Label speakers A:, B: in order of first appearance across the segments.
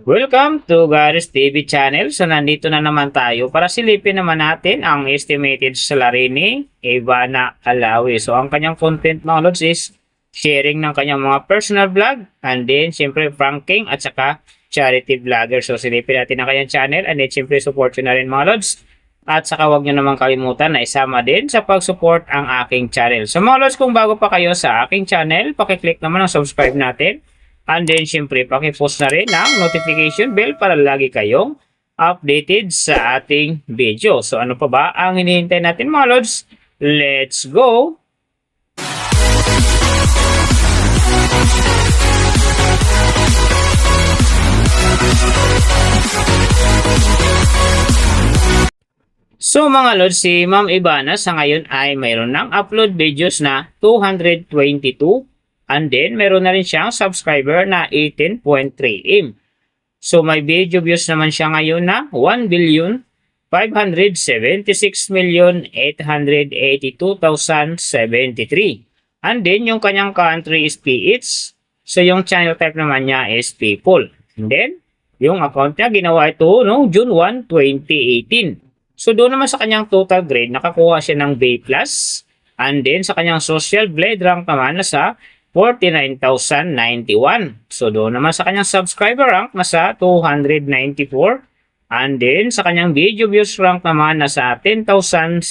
A: Welcome to Garis TV channel. So nandito na naman tayo para silipin naman natin ang estimated salary ni Ivana Alawi. So ang kanyang content mga lods is sharing ng kanyang mga personal vlog and then siyempre pranking at saka charity vlogger. So silipin natin ang kanyang channel and then siyempre support nyo na rin mga lods. At saka huwag nyo naman kalimutan na isama din sa pag-support ang aking channel. So mga lods, kung bago pa kayo sa aking channel, pakiclick naman ang subscribe natin. And then, syempre, pakipost na rin ang notification bell para lagi kayong updated sa ating video. So, ano pa ba ang hinihintay natin mga lods? Let's go! So mga lods, si Ma'am Ivana sa ngayon ay mayroon ng upload videos na 222. And then, meron na rin siyang subscriber na 18.3M. So, may video views naman siya ngayon na 1,576,882,073. And then, yung kanyang country is PH. So, yung channel type naman niya is People. And then, yung account niya ginawa ito no, June 1, 2018. So, doon naman sa kanyang total grade, nakakuha siya ng B+. And then, sa kanyang social blade rank naman na sa 49,091. So, doon naman sa kanyang subscriber rank nasa 294. And then, sa kanyang video views rank naman nasa 10,720.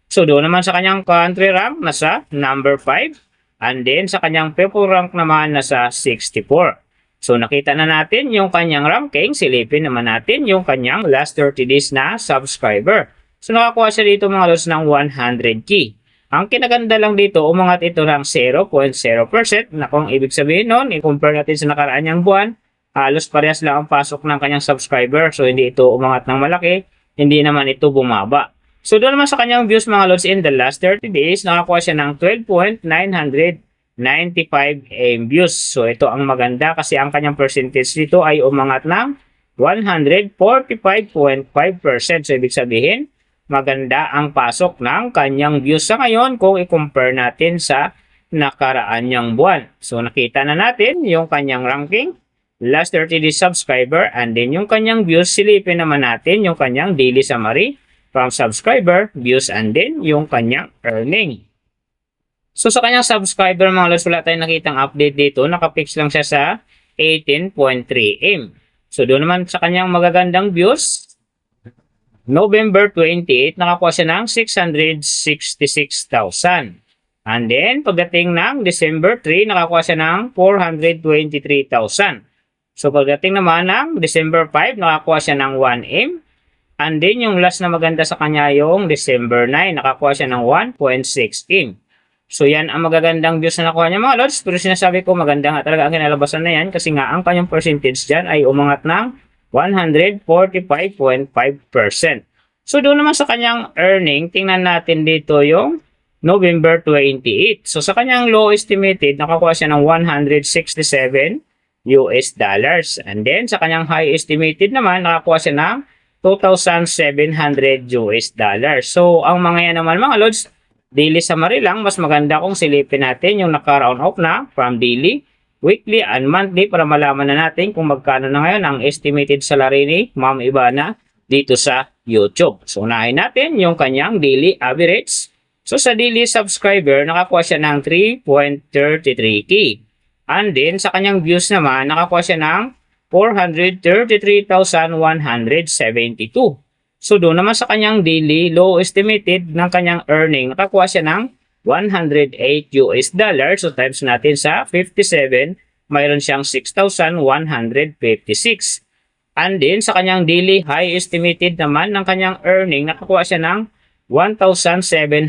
A: So, doon naman sa kanyang country rank nasa number 5. And then, sa kanyang people rank naman nasa 64. So, nakita na natin yung kanyang ranking. Silipin naman natin yung kanyang last 30 days na subscriber. So, nakakuha siya dito mga lods ng 100K. Ang kinaganda lang dito, umangat ito ng 0.0%. Na kung ibig sabihin nun, i-compare natin sa nakaraan niyang buwan, halos parehas lang ang pasok ng kanyang subscriber. So, hindi ito umangat ng malaki, hindi naman ito bumaba. So, doon naman sa kanyang views mga lods in the last 30 days, nakakuha siya ng 12.995 views. So, ito ang maganda kasi ang kanyang percentage dito ay umangat ng 145.5%. So, ibig sabihin, maganda ang pasok ng kanyang views sa ngayon kung i-compare natin sa nakaraan niyang buwan. So, nakita na natin yung kanyang ranking, last 30 days subscriber, and then yung kanyang views. Silipin naman natin yung kanyang daily summary from subscriber, views, and then yung kanyang earning. So, sa kanyang subscriber mga lods, wala tayong nakitang update dito. Nakapix lang siya sa 18.3M. So, doon naman sa kanyang magagandang views, November 28, nakakuha siya ng 666,000. And then, pagdating ng December 3, nakakuha siya ng 423,000. So, pagdating naman ng December 5, nakakuha siya ng 1M. And then, yung last na maganda sa kanya yung December 9, nakakuha siya ng 1.6M. So, yan ang magagandang views na nakuha niya mga lods. Pero sinasabi ko, maganda nga talaga ang kinalabasan na yan kasi nga ang kanyang percentage dyan ay umangat ng 145.5%. So, doon naman sa kanyang earning, tingnan natin dito yung November 28. So, sa kanyang low estimated, nakakuha siya ng $167. And then, sa kanyang high estimated naman, nakakuha siya ng $2,700. So, ang mga yan naman mga lods, daily summary lang, mas maganda kung silipin natin yung naka-round off na from daily, weekly, and monthly para malaman na natin kung magkano na ngayon ang estimated salary ni Ma'am Ivana dito sa YouTube. So, unahin natin yung kanyang daily average. So, sa daily subscriber, nakakuha siya ng 3.33K. And then, sa kanyang views naman, nakakuha siya ng 433,172. So, doon naman sa kanyang daily low estimated ng kanyang earning, nakakuha siya ng $108. So, times natin sa 57, mayroon siyang 6,156. And then, sa kanyang daily high estimated naman ng kanyang earning, nakakuha siya ng $1,700.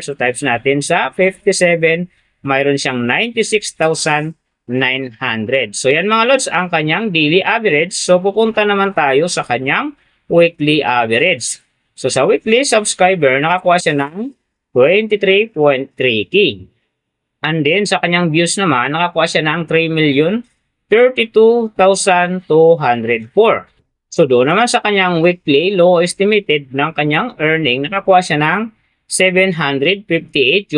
A: So, times natin sa 57, mayroon siyang 96,900. So, yan mga lods, ang kanyang daily average. So, pupunta naman tayo sa kanyang weekly average. So, sa weekly subscriber, nakakuha siya ng 23.3K. And then, sa kanyang views naman, nakakuha siya ng 3,032,204. So, doon naman sa kanyang weekly low estimated ng kanyang earning, nakakuha siya ng $758.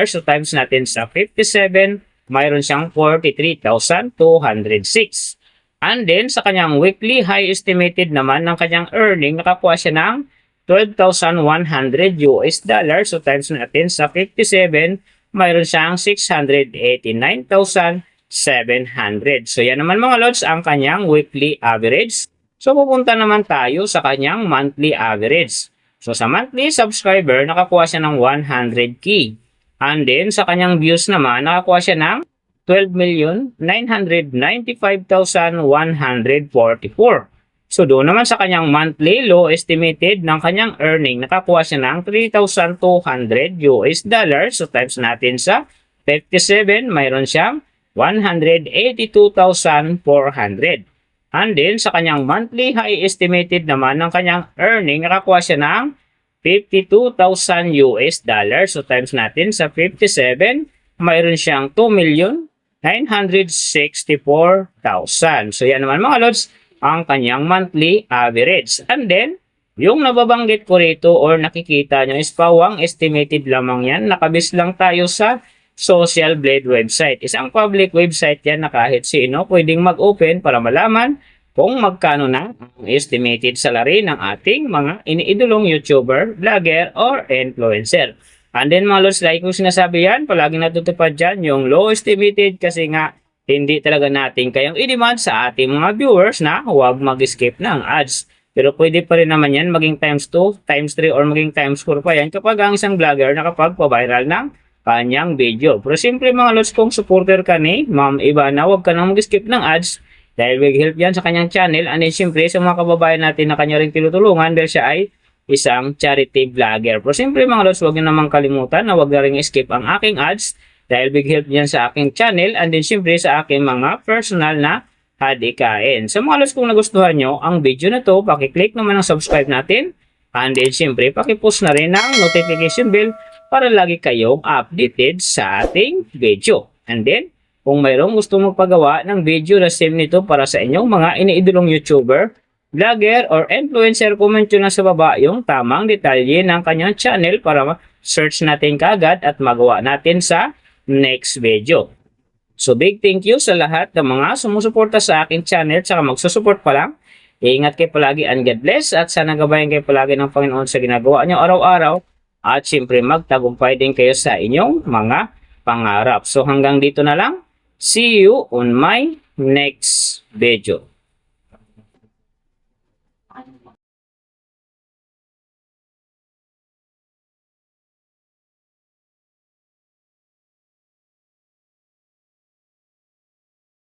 A: So, times natin sa 57, mayroon siyang 43,206. And then, sa kanyang weekly high estimated naman ng kanyang earning, nakakuha siya ng $12,100 US dollars. So, times natin sa 57, mayroon siyang 689,700. So, yan naman mga lods ang kanyang weekly average. So, pupunta naman tayo sa kanyang monthly average. So, sa monthly subscriber, nakakuha siya ng 100K. And then, sa kanyang views naman, nakakuha siya ng 12,995,144. So, doon naman sa kanyang monthly low estimated ng kanyang earning, nakakuha siya ng 3,200 US dollars. So, times natin sa 57, mayroon siyang 182,400. And then, sa kanyang monthly high estimated naman ng kanyang earning, nakakuha siya ng 52,000 US dollars. So, times natin sa 57, mayroon siyang 2,964,000. So, yan naman mga lods, ang kanyang monthly average. And then, yung nababanggit ko rito or nakikita nyo is pawang estimated lamang yan. Nakabis lang tayo sa Social Blade website. Isang public website yan na kahit sino pwedeng mag-open para malaman kung magkano na ang estimated salary ng ating mga iniidolong YouTuber, vlogger, or influencer. And then mga lods, like kung sinasabi yan, palaging natutupad dyan yung low estimated kasi nga hindi talaga natin kayang i-demand sa ating mga viewers na huwag mag-skip ng ads. Pero pwede pa rin naman yan maging times 2, times 3, or maging times 4 pa yan kapag ang isang vlogger nakapagpa-viral ng kanyang video. Pero siyempre mga lods, kung supporter ka ni Ma'am Ivana, huwag ka nang mag-skip ng ads dahil big help yan sa kanyang channel. And then siyempre sa mga kababayan natin na kanya rin tinutulungan dahil siya ay isang charity vlogger. Pero siyempre mga lods, huwag nyo naman kalimutan na huwag na rin skip ang aking ads dahil big help yan sa aking channel and then siyempre sa aking mga personal na hadikain. So mga lods, kung nagustuhan nyo ang video na to, pakiclick naman ang subscribe natin and then siyempre pakipost na rin ang notification bell para lagi kayong updated sa ating video. And then, kung mayroong gusto magpagawa ng video na same nito para sa inyong mga iniidolong YouTuber, vlogger, or influencer, comment nyo na sa baba yung tamang detalye ng kanyang channel para search natin kagad at magawa natin sa next video. So, big thank you sa lahat ng mga sumusuporta sa aking channel at saka magsusupport pa lang. Iingat kayo palagi and God bless at sana gabayan kayo palagi ng Panginoon sa ginagawa nyo araw-araw. At siyempre magtagumpay din kayo sa inyong mga pangarap. So hanggang dito na lang. See you on my next video.